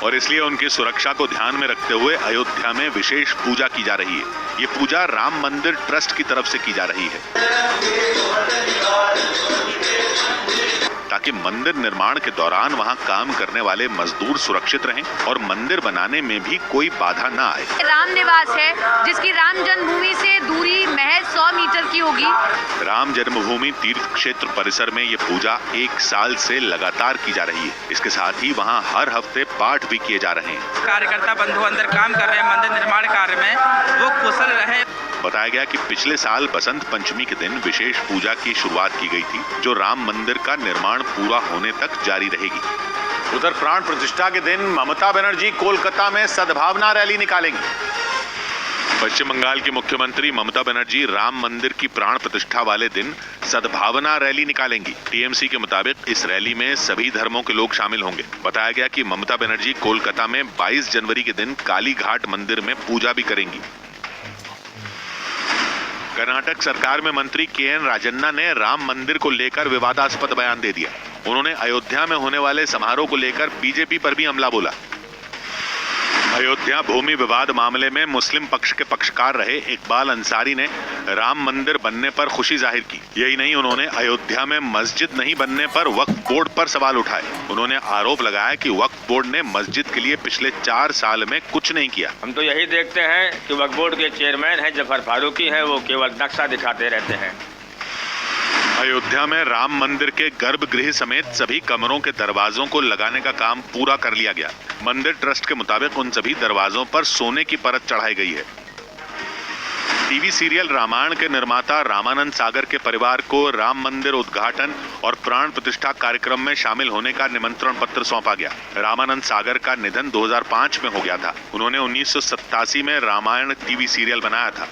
और इसलिए उनकी सुरक्षा को ध्यान में रखते हुए अयोध्या में विशेष पूजा की जा रही है। ये पूजा राम मंदिर ट्रस्ट की तरफ से की जा रही है ताकि मंदिर निर्माण के दौरान वहां काम करने वाले मजदूर सुरक्षित रहें और मंदिर बनाने में भी कोई बाधा न आए। राम निवास है जिसकी राम जन्मभूमि से दूरी महज 100 मीटर की होगी। राम जन्मभूमि तीर्थ क्षेत्र परिसर में ये पूजा 1 साल से लगातार की जा रही है। इसके साथ ही वहाँ हर हफ्ते पाठ भी किए जा रहे हैं। कार्यकर्ता बंधु अंदर काम कर रहे हैं मंदिर निर्माण कार्य में, वो कुशल रहे। बताया गया कि पिछले साल बसंत पंचमी के दिन विशेष पूजा की शुरुआत की गई थी, जो राम मंदिर का निर्माण पूरा होने तक जारी रहेगी। उधर प्राण प्रतिष्ठा के दिन ममता बनर्जी कोलकाता में सद्भावना रैली निकालेंगी। पश्चिम बंगाल की मुख्यमंत्री ममता बनर्जी राम मंदिर की प्राण प्रतिष्ठा वाले दिन सद्भावना रैली निकालेंगी। टीएमसी के मुताबिक इस रैली में सभी धर्मों के लोग शामिल होंगे। बताया गया कि ममता बनर्जी कोलकाता में 22 जनवरी के दिन काली घाट मंदिर में पूजा भी करेंगी। कर्नाटक सरकार में मंत्री के.एन. राजन्ना ने राम मंदिर को लेकर विवादास्पद बयान दे दिया। उन्होंने अयोध्या में होने वाले समारोह को लेकर बीजेपी पर भी हमला बोला। अयोध्या भूमि विवाद मामले में मुस्लिम पक्ष के पक्षकार रहे इकबाल अंसारी ने राम मंदिर बनने पर खुशी जाहिर की। यही नहीं, उन्होंने अयोध्या में मस्जिद नहीं बनने पर वक्फ बोर्ड पर सवाल उठाए। उन्होंने आरोप लगाया कि वक्फ बोर्ड ने मस्जिद के लिए पिछले 4 साल में कुछ नहीं किया। हम तो यही देखते हैं कि वक्फ बोर्ड के चेयरमैन है जफर फारूकी है, वो केवल नक्शा दिखाते रहते हैं। अयोध्या में राम मंदिर के गर्भगृह समेत सभी कमरों के दरवाजों को लगाने का काम पूरा कर लिया गया। मंदिर ट्रस्ट के मुताबिक उन सभी दरवाजों पर सोने की परत चढ़ाई गई है। टीवी सीरियल रामायण के निर्माता रामानंद सागर के परिवार को राम मंदिर उद्घाटन और प्राण प्रतिष्ठा कार्यक्रम में शामिल होने का निमंत्रण पत्र सौंपा गया। रामानंद सागर का निधन 2005 में हो गया था। उन्होंने 1987 में रामायण टीवी सीरियल बनाया था।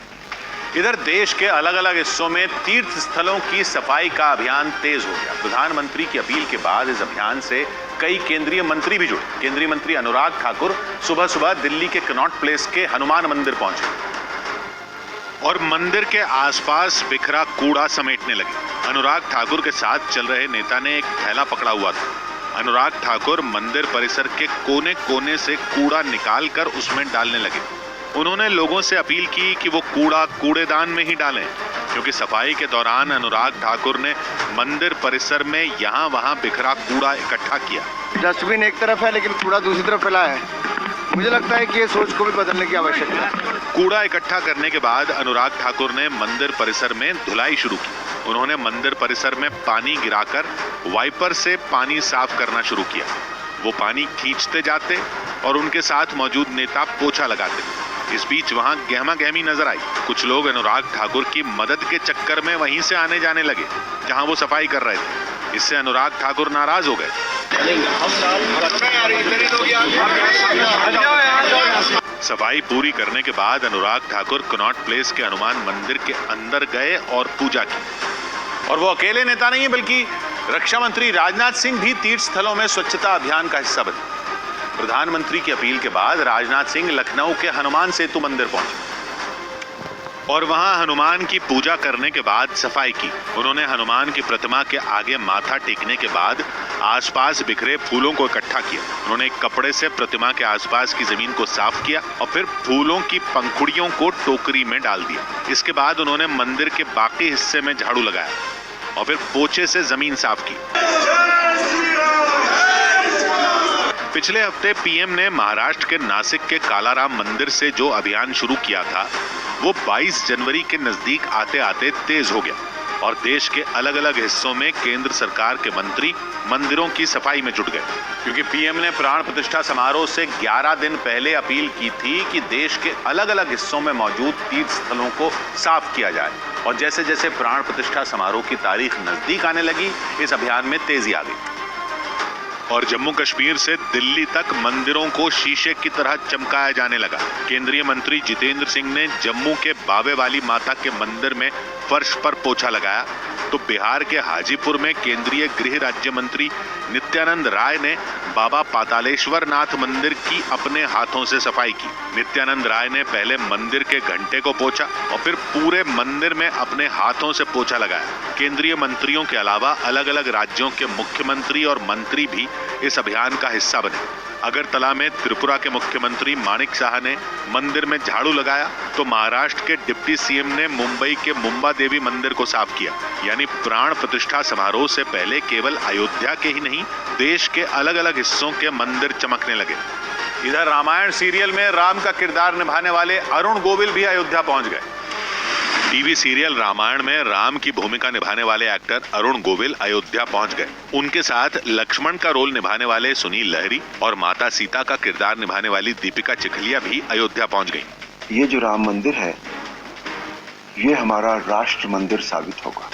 इधर देश के अलग अलग हिस्सों में तीर्थ स्थलों की सफाई का अभियान तेज हो गया। प्रधानमंत्री की अपील के बाद इस अभियान से कई केंद्रीय मंत्री भी जुड़े। केंद्रीय मंत्री अनुराग ठाकुर सुबह सुबह दिल्ली के कनॉट प्लेस के हनुमान मंदिर पहुंचे और मंदिर के आसपास बिखरा कूड़ा समेटने लगे। अनुराग ठाकुर के साथ चल रहे नेता ने एक थैला पकड़ा हुआ था। अनुराग ठाकुर मंदिर परिसर के कोने कोने से कूड़ा निकालकर उसमें डालने लगे। उन्होंने लोगों से अपील की कि वो कूड़ा कूड़ेदान में ही डालें, क्योंकि सफाई के दौरान अनुराग ठाकुर ने मंदिर परिसर में यहाँ वहाँ बिखरा कूड़ा इकट्ठा किया। डस्टबिन एक तरफ है लेकिन कूड़ा दूसरी तरफ फैला है। मुझे लगता है कि ये सोच को भी बदलने की आवश्यकता है। कूड़ा इकट्ठा करने के बाद अनुराग ठाकुर ने मंदिर परिसर में धुलाई शुरू की। उन्होंने मंदिर परिसर में पानी गिराकर वाइपर से पानी साफ करना शुरू किया। वो पानी खींचते जाते और उनके साथ मौजूद नेता पोछा लगाते। इस बीच वहां गहमा गहमी नजर आई। कुछ लोग अनुराग ठाकुर की मदद के चक्कर में वहीं से आने जाने लगे जहां वो सफाई कर रहे थे। इससे अनुराग ठाकुर नाराज हो गए। सफाई पूरी करने के बाद अनुराग ठाकुर कनॉट प्लेस के हनुमान मंदिर के अंदर गए और पूजा की। और वो अकेले नेता नहीं है, बल्कि रक्षा मंत्री राजनाथ सिंह भी तीर्थ स्थलों में स्वच्छता अभियान का हिस्सा बने। प्रधानमंत्री की अपील के बाद राजनाथ सिंह लखनऊ के हनुमान सेतु मंदिर पहुंचे और वहां हनुमान की पूजा करने के बाद सफाई की। उन्होंने हनुमान की प्रतिमा के आगे माथा टेकने के बाद आसपास बिखरे फूलों को इकट्ठा किया। उन्होंने एक कपड़े से प्रतिमा के आसपास की जमीन को साफ किया और फिर फूलों की पंखुड़ियों को टोकरी में डाल दिया। इसके बाद उन्होंने मंदिर के बाकी हिस्से में झाड़ू लगाया और फिर पोछे से जमीन साफ की। पिछले हफ्ते पीएम ने महाराष्ट्र के नासिक के कालाराम मंदिर से जो अभियान शुरू किया था, वो 22 जनवरी के नजदीक आते आते तेज हो गया और देश के अलग अलग हिस्सों में केंद्र सरकार के मंत्री मंदिरों की सफाई में जुट गए। क्योंकि पीएम ने प्राण प्रतिष्ठा समारोह से 11 दिन पहले अपील की थी कि देश के अलग अलग हिस्सों में मौजूद तीर्थ स्थलों को साफ किया जाए। और जैसे जैसे प्राण प्रतिष्ठा समारोह की तारीख नजदीक आने लगी, इस अभियान में तेजी आ गई और जम्मू कश्मीर से दिल्ली तक मंदिरों को शीशे की तरह चमकाया जाने लगा। केंद्रीय मंत्री जितेंद्र सिंह ने जम्मू के बावे वाली माता के मंदिर में फर्श पर पोछा लगाया, तो बिहार के हाजीपुर में केंद्रीय गृह राज्य मंत्री नित्यानंद राय ने बाबा पातालेश्वर नाथ मंदिर की अपने हाथों से सफाई की। नित्यानंद राय ने पहले मंदिर के घंटे को पोंछा और फिर पूरे मंदिर में अपने हाथों से पोछा लगाया। केंद्रीय मंत्रियों के अलावा अलग अलग राज्यों के मुख्यमंत्री और मंत्री भी इस अभियान का हिस्सा बने। अगरतला में त्रिपुरा के मुख्यमंत्री माणिक साह ने मंदिर में झाड़ू लगाया तो महाराष्ट्र के डिप्टी सीएम ने मुंबई के मुंबा देवी मंदिर को साफ किया। यानी प्राण प्रतिष्ठा समारोह से पहले केवल अयोध्या के ही नहीं, देश के अलग अलग हिस्सों के मंदिर चमकने लगे। इधर रामायण सीरियल में राम का किरदार निभाने वाले अरुण गोविल भी अयोध्या पहुंच गए। टीवी सीरियल रामायण में राम की भूमिका निभाने वाले एक्टर अरुण गोविल अयोध्या पहुंच गए। उनके साथ लक्ष्मण का रोल निभाने वाले सुनील लहरी और माता सीता का किरदार निभाने वाली दीपिका चिखलिया भी अयोध्या पहुंच गई। ये जो राम मंदिर है, ये हमारा राष्ट्र मंदिर साबित होगा।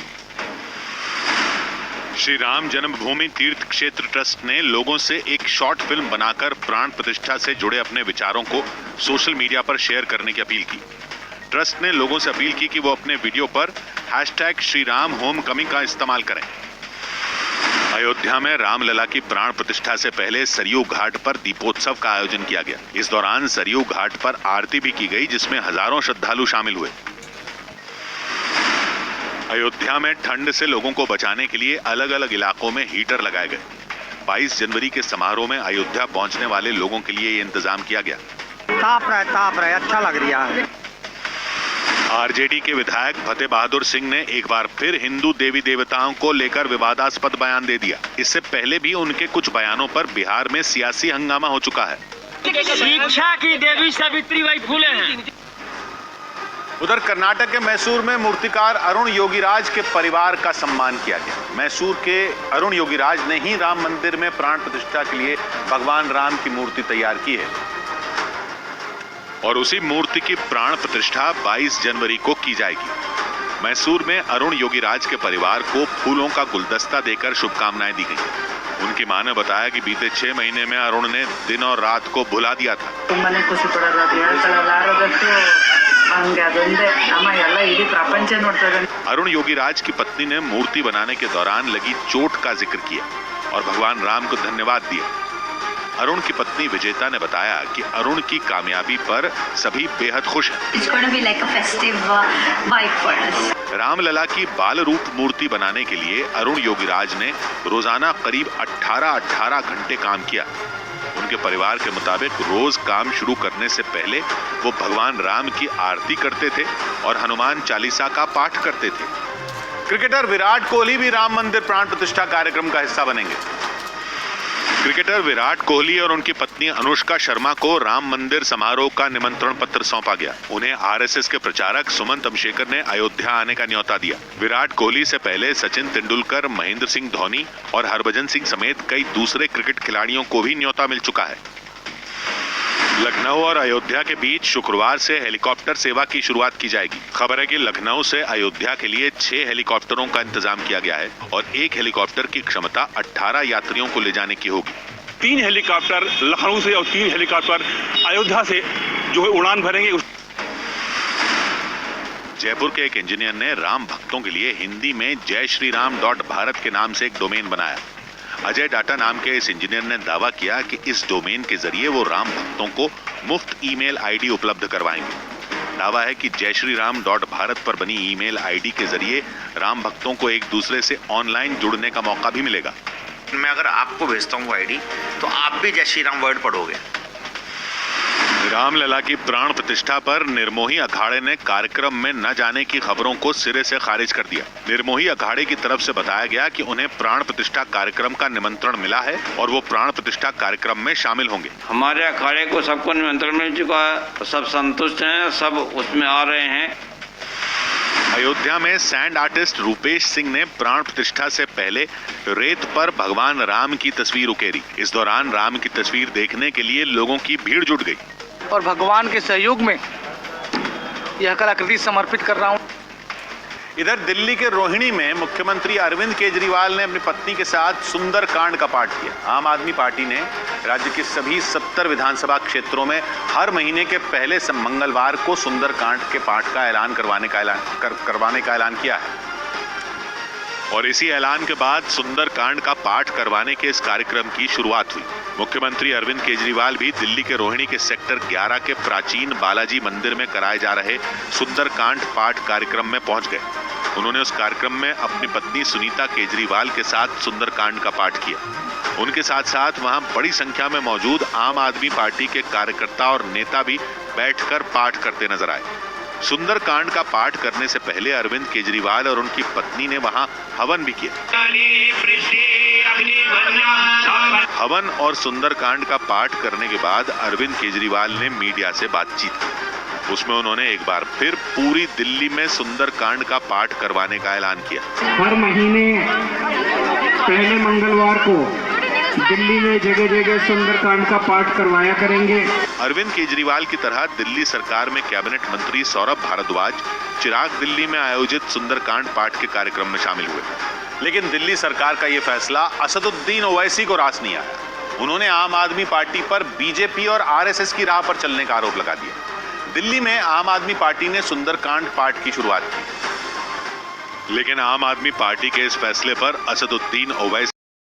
श्री राम जन्मभूमि तीर्थ क्षेत्र ट्रस्ट ने लोगों से एक शॉर्ट फिल्म बनाकर प्राण प्रतिष्ठा से जुड़े अपने विचारों को सोशल मीडिया पर शेयर करने की अपील की। ट्रस्ट ने लोगों से अपील की कि वो अपने वीडियो पर #श्रीराम होमकमिंग का इस्तेमाल करें। अयोध्या में रामलला की प्राण प्रतिष्ठा से पहले सरयू घाट पर दीपोत्सव का आयोजन किया गया। इस दौरान सरयू घाट पर आरती भी की गई, जिसमें हजारों श्रद्धालु शामिल हुए। अयोध्या में ठंड से लोगों को बचाने के लिए अलग अलग इलाकों में हीटर लगाए गए। 22 जनवरी के समारोह में अयोध्या पहुंचने वाले लोगों के लिए ये इंतजाम किया गया। ताप रहा है, अच्छा लग रहा है। आरजेडी के विधायक फतेह बहादुर सिंह ने एक बार फिर हिंदू देवी देवताओं को लेकर विवादास्पद बयान दे दिया। इससे पहले भी उनके कुछ बयानों पर बिहार में सियासी हंगामा हो चुका है। शिक्षा की देवी सावित्रीबाई फुले हैं। उधर कर्नाटक के मैसूर में मूर्तिकार अरुण योगीराज के परिवार का सम्मान किया गया। मैसूर के अरुण योगीराज ने ही राम मंदिर में प्राण प्रतिष्ठा के लिए भगवान राम की मूर्ति तैयार की है और उसी मूर्ति की प्राण प्रतिष्ठा 22 जनवरी को की जाएगी। मैसूर में अरुण योगीराज के परिवार को फूलों का गुलदस्ता देकर शुभकामनाएं दी गई। उनकी मां ने बताया कि बीते 6 महीने में अरुण ने दिन और रात को भुला दिया था। अरुण योगीराज की पत्नी ने मूर्ति बनाने के दौरान लगी चोट का जिक्र किया और भगवान राम को धन्यवाद दिया। अरुण की पत्नी विजेता ने बताया कि अरुण की कामयाबी पर सभी बेहद खुश हैं। रामलला की बाल रूप मूर्ति बनाने के लिए अरुण योगीराज ने रोजाना करीब 18 घंटे काम किया। उनके परिवार के मुताबिक रोज काम शुरू करने से पहले वो भगवान राम की आरती करते थे और हनुमान चालीसा का पाठ करते थे। क्रिकेटर विराट कोहली भी राम मंदिर प्राण प्रतिष्ठा कार्यक्रम का हिस्सा बनेंगे। क्रिकेटर विराट कोहली और उनकी पत्नी अनुष्का शर्मा को राम मंदिर समारोह का निमंत्रण पत्र सौंपा गया। उन्हें आरएसएस के प्रचारक सुमंत अभिषेकर ने अयोध्या आने का न्योता दिया। विराट कोहली से पहले सचिन तेंदुलकर, महेंद्र सिंह धोनी और हरभजन सिंह समेत कई दूसरे क्रिकेट खिलाड़ियों को भी न्योता मिल चुका है। लखनऊ और अयोध्या के बीच शुक्रवार से हेलीकॉप्टर सेवा की शुरुआत की जाएगी। खबर है कि लखनऊ से अयोध्या के लिए 6 हेलीकॉप्टरों का इंतजाम किया गया है और एक हेलीकॉप्टर की क्षमता 18 यात्रियों को ले जाने की होगी। 3 हेलीकॉप्टर लखनऊ से और 3 हेलीकॉप्टर अयोध्या से जो है उड़ान भरेंगे। जयपुर के एक इंजीनियर ने राम भक्तों के लिए हिंदी में JayShriRam.Bharat के नाम से एक डोमेन बनाया। अजय डाटा नाम के इस इंजीनियर ने दावा किया कि इस डोमेन के जरिए वो राम भक्तों को मुफ्त ईमेल आईडी उपलब्ध करवाएंगे। दावा है कि JayShriRam.Bharat पर बनी ईमेल आईडी के जरिए राम भक्तों को एक दूसरे से ऑनलाइन जुड़ने का मौका भी मिलेगा। मैं अगर आपको भेजता हूँ आईडी तो आप भी जय श्री राम वर्ड पढ़ोगे। रामलला की प्राण प्रतिष्ठा पर निर्मोही अखाड़े ने कार्यक्रम में न जाने की खबरों को सिरे से खारिज कर दिया। निर्मोही अखाड़े की तरफ से बताया गया कि उन्हें प्राण प्रतिष्ठा कार्यक्रम का निमंत्रण मिला है और वो प्राण प्रतिष्ठा कार्यक्रम में शामिल होंगे। हमारे अखाड़े को सबको निमंत्रण मिल चुका है, सब संतुष्ट हैं, सब उसमें आ रहे हैं। अयोध्या में सैंड आर्टिस्ट रूपेश सिंह ने प्राण प्रतिष्ठा से पहले रेत पर भगवान राम की तस्वीर उकेरी। इस दौरान राम की तस्वीर देखने के लिए लोगों की भीड़ जुट गई और भगवान के सहयोग में यह कलाकृति समर्पित कर रहा हूँ। इधर दिल्ली के रोहिणी में मुख्यमंत्री अरविंद केजरीवाल ने अपनी पत्नी के साथ सुंदर कांड का पाठ किया। आम आदमी पार्टी ने राज्य के सभी 70 विधानसभा क्षेत्रों में हर महीने के पहले मंगलवार को सुंदर कांड के पाठ का ऐलान करवाने का ऐलान किया है और इसी ऐलान के बाद सुंदर कांड का पाठ करवाने के इस कार्यक्रम की शुरुआत हुई। मुख्यमंत्री अरविंद केजरीवाल भी दिल्ली के रोहिणी के सेक्टर 11 के प्राचीन बालाजी मंदिर में कराए जा रहे सुंदर कांड पाठ कार्यक्रम में पहुंच गए। उन्होंने उस कार्यक्रम में अपनी पत्नी सुनीता केजरीवाल के साथ सुंदर कांड का पाठ किया। उनके साथ साथ वहां बड़ी संख्या में मौजूद आम आदमी पार्टी के कार्यकर्ता और नेता भी बैठकर पाठ करते नजर आए। सुंदरकांड का पाठ करने से पहले अरविंद केजरीवाल और उनकी पत्नी ने वहां हवन भी किया। हवन और सुंदरकांड का पाठ करने के बाद अरविंद केजरीवाल ने मीडिया से बातचीत की। उसमें उन्होंने एक बार फिर पूरी दिल्ली में सुंदरकांड का पाठ करवाने का ऐलान किया। हर महीने पहले मंगलवार को दिल्ली में जगह जगह सुंदरकांड का पाठ करवाया करेंगे। अरविंद केजरीवाल की तरह दिल्ली सरकार में कैबिनेट मंत्री सौरभ भारद्वाज चिराग दिल्ली में आयोजित सुंदरकांड पाठ के कार्यक्रम में शामिल हुए। लेकिन दिल्ली सरकार का यह फैसला असदुद्दीन ओवैसी को रास नहीं आया। उन्होंने आम आदमी पार्टी पर बीजेपी और आरएसएस की राह पर चलने का आरोप लगा दिया। दिल्ली में आम आदमी पार्टी ने सुंदरकांड पाठ की शुरुआत की, लेकिन आम आदमी पार्टी के इस फैसले पर असदुद्दीन ओवैसी